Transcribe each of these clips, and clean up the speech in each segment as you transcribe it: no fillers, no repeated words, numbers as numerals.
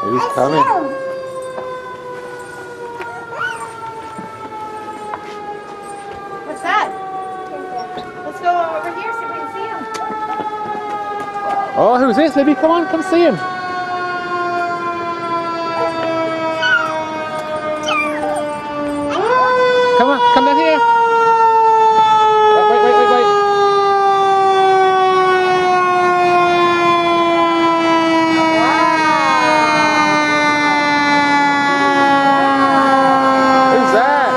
Who's coming? What's that? Let's go over here so we can see him. Oh, who's this, Libby? Come on, come see him. Come on, come down here. Wait. Who's that?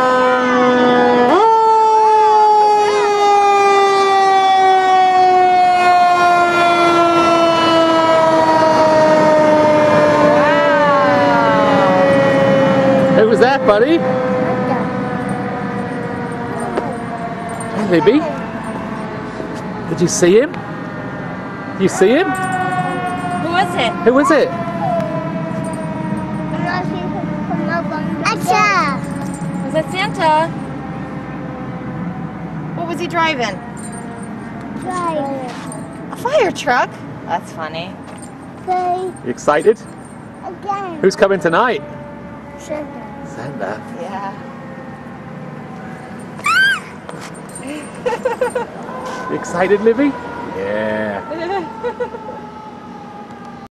Who was that, buddy? Hey, Libby. Did you see him? Did you see him? Who is it? Who was it? Was that Santa? What was he driving? A fire truck? That's funny. You excited? Again. Who's coming tonight? Santa. Santa. Yeah. You excited, Libby? Yeah.